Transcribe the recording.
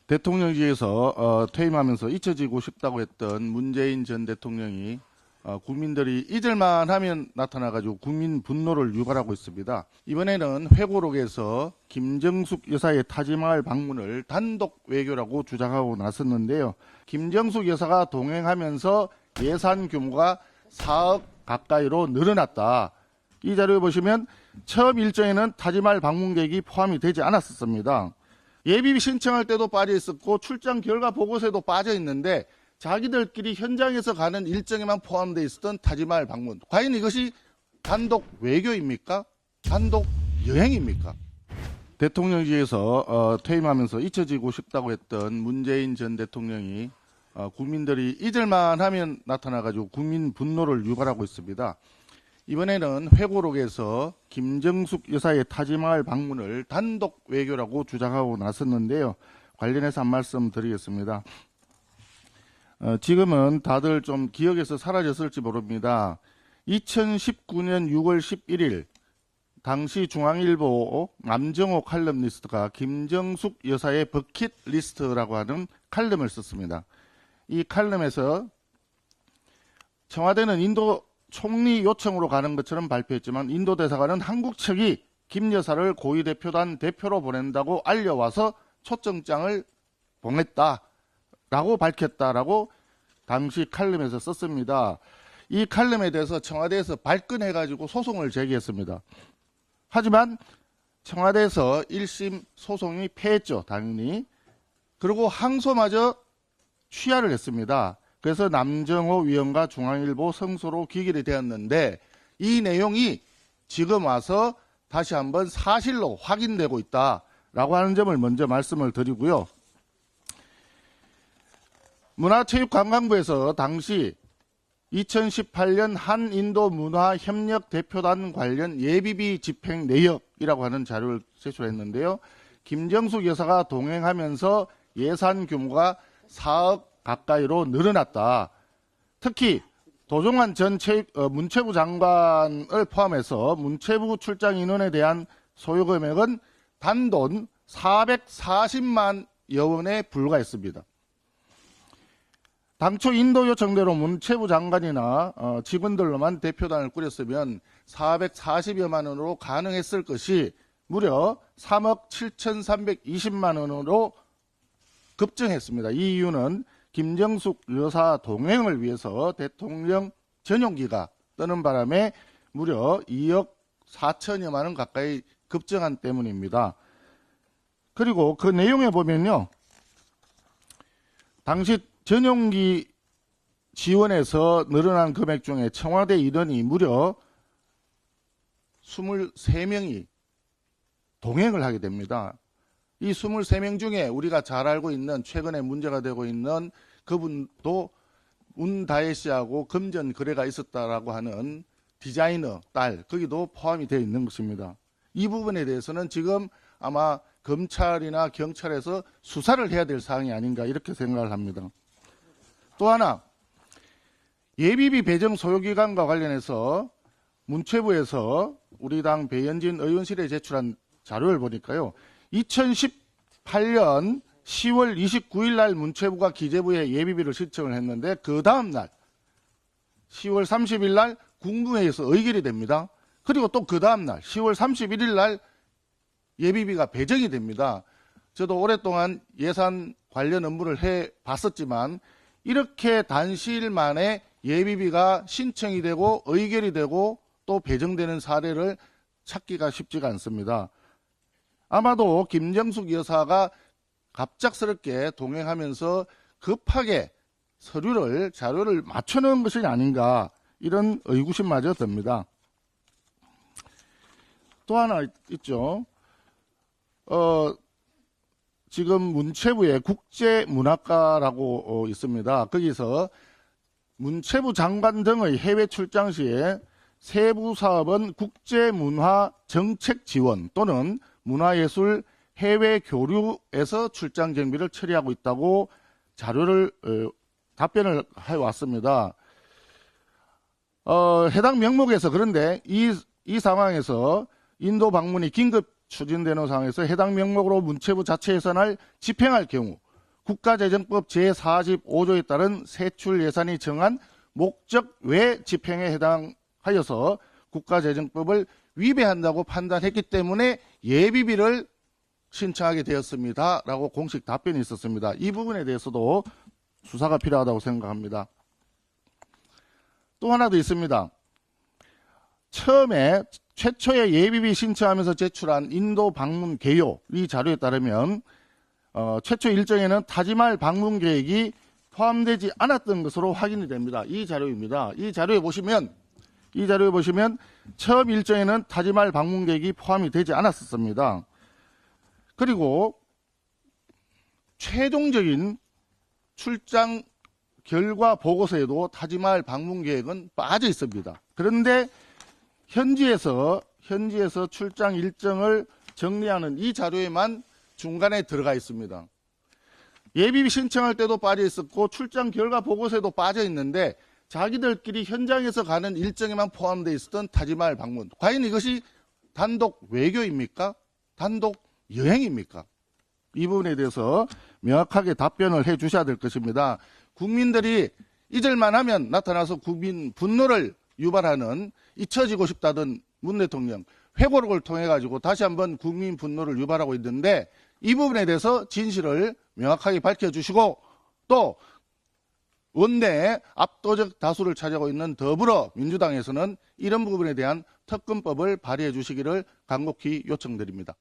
대통령직에서 퇴임하면서 잊혀지고 싶다고 했던 문재인 전 대통령이 국민들이 잊을만 하면 나타나가지고 국민 분노를 유발하고 있습니다. 이번에는 회고록에서 김정숙 여사의 타지마을 방문을 단독 외교라고 주장하고 나섰는데요. 김정숙 여사가 동행하면서 예산 규모가 4억 가까이로 늘어났다. 이 자료에 보시면 처음 일정에는 타지마을 방문객이 포함이 되지 않았습니다. 예비비 신청할 때도 빠져 있었고 출장 결과 보고서에도 빠져 있는데 자기들끼리 현장에서 가는 일정에만 포함되어 있었던 타지마을 방문. 과연 이것이 단독 외교입니까? 단독 여행입니까? 대통령직에서 퇴임하면서 잊혀지고 싶다고 했던 문재인 전 대통령이 국민들이 잊을만 하면 나타나가지고 국민 분노를 유발하고 있습니다. 이번에는 회고록에서 김정숙 여사의 타지마을 방문을 단독 외교라고 주장하고 나섰는데요. 관련해서 한 말씀 드리겠습니다. 지금은 다들 좀 기억에서 사라졌을지 모릅니다. 2019년 6월 11일 당시 중앙일보 남정호 칼럼니스트가 김정숙 여사의 버킷리스트라고 하는 칼럼을 썼습니다. 이 칼럼에서 청와대는 인도 총리 요청으로 가는 것처럼 발표했지만 인도 대사관은 한국 측이 김 여사를 고위대표단 대표로 보낸다고 알려와서 초청장을 보냈다라고 밝혔다라고 당시 칼럼에서 썼습니다. 이 칼럼에 대해서 청와대에서 발끈해가지고 소송을 제기했습니다. 하지만 청와대에서 1심 소송이 패했죠. 당연히. 그리고 항소마저 취하를 했습니다. 그래서 남정호 위원과 중앙일보 성소로 기결이 되었는데 이 내용이 지금 와서 다시 한번 사실로 확인되고 있다라고 하는 점을 먼저 말씀을 드리고요. 문화체육관광부에서 당시 2018년 한인도 문화협력 대표단 관련 예비비 집행 내역이라고 하는 자료를 제출했는데요. 김정숙 여사가 동행하면서 예산 규모가 4억 가까이로 늘어났다. 특히 도종환 전 문체부 장관을 포함해서 문체부 출장 인원에 대한 소요 금액은 단돈 440만여 원에 불과했습니다. 당초 인도 요청대로 문체부 장관이나 직원들로만 대표단을 꾸렸으면 440여만 원으로 가능했을 것이 무려 3억 7,320만 원으로 급증했습니다. 이 이유는 김정숙 여사 동행을 위해서 대통령 전용기가 뜨는 바람에 무려 2억 4천여만 원 가까이 급증한 때문입니다. 그리고 그 내용에 보면요. 당시 전용기 지원에서 늘어난 금액 중에 청와대 인원이 무려 23명이 동행을 하게 됩니다. 이 23명 중에 우리가 잘 알고 있는 최근에 문제가 되고 있는 그분도 운다혜 씨하고 금전 거래가 있었다라고 하는 디자이너 딸 거기도 포함이 되어 있는 것입니다. 이 부분에 대해서는 지금 아마 검찰이나 경찰에서 수사를 해야 될 사항이 아닌가 이렇게 생각을 합니다. 또 하나 예비비 배정 소요기간과 관련해서 문체부에서 우리 당 배현진 의원실에 제출한 자료를 보니까요. 2018년 10월 29일 날 문체부가 기재부에 예비비를 신청을 했는데 그 다음 날 10월 30일 날 국무회의에서 의결이 됩니다. 그리고 또 그 다음 날 10월 31일 날 예비비가 배정이 됩니다. 저도 오랫동안 예산 관련 업무를 해봤었지만 이렇게 단시일 만에 예비비가 신청이 되고 의결이 되고 또 배정되는 사례를 찾기가 쉽지가 않습니다. 아마도 김정숙 여사가 갑작스럽게 동행하면서 급하게 자료를 맞춰놓은 것이 아닌가 이런 의구심마저 듭니다. 또 하나 있죠. 지금 문체부에 국제문학과라고 있습니다. 거기서 문체부 장관 등의 해외 출장 시에 세부 사업은 국제문화 정책 지원 또는 문화예술 해외 교류에서 출장 경비를 처리하고 있다고 자료를 답변을 해왔습니다. 해당 명목에서 그런데 이 상황에서 인도 방문이 긴급 추진되는 상황에서 해당 명목으로 문체부 자체 예산을 집행할 경우 국가재정법 제45조에 따른 세출 예산이 정한 목적 외 집행에 해당하여서 국가재정법을 위배한다고 판단했기 때문에 예비비를 신청하게 되었습니다. 라고 공식 답변이 있었습니다. 이 부분에 대해서도 수사가 필요하다고 생각합니다. 또 하나 더 있습니다. 처음에 최초의 예비비 신청하면서 제출한 인도 방문 개요 이 자료에 따르면 최초 일정에는 타지말 방문 계획이 포함되지 않았던 것으로 확인이 됩니다. 이 자료입니다. 이 자료에 보시면 처음 일정에는 타지말 방문 계획이 포함이 되지 않았었습니다. 그리고 최종적인 출장 결과 보고서에도 타지말 방문 계획은 빠져 있습니다. 그런데 현지에서 출장 일정을 정리하는 이 자료에만 중간에 들어가 있습니다. 예비비 신청할 때도 빠져 있었고 출장 결과 보고서에도 빠져 있는데 자기들끼리 현장에서 가는 일정에만 포함되어 있었던 타지말 방문. 과연 이것이 단독 외교입니까? 단독 여행입니까? 이 부분에 대해서 명확하게 답변을 해 주셔야 될 것입니다. 국민들이 잊을만 하면 나타나서 국민 분노를 유발하는 잊혀지고 싶다던 문 대통령 회고록을 통해 가지고 다시 한번 국민 분노를 유발하고 있는데 이 부분에 대해서 진실을 명확하게 밝혀주시고 또 원내에 압도적 다수를 차지하고 있는 더불어민주당에서는 이런 부분에 대한 특검법을 발의해 주시기를 간곡히 요청드립니다.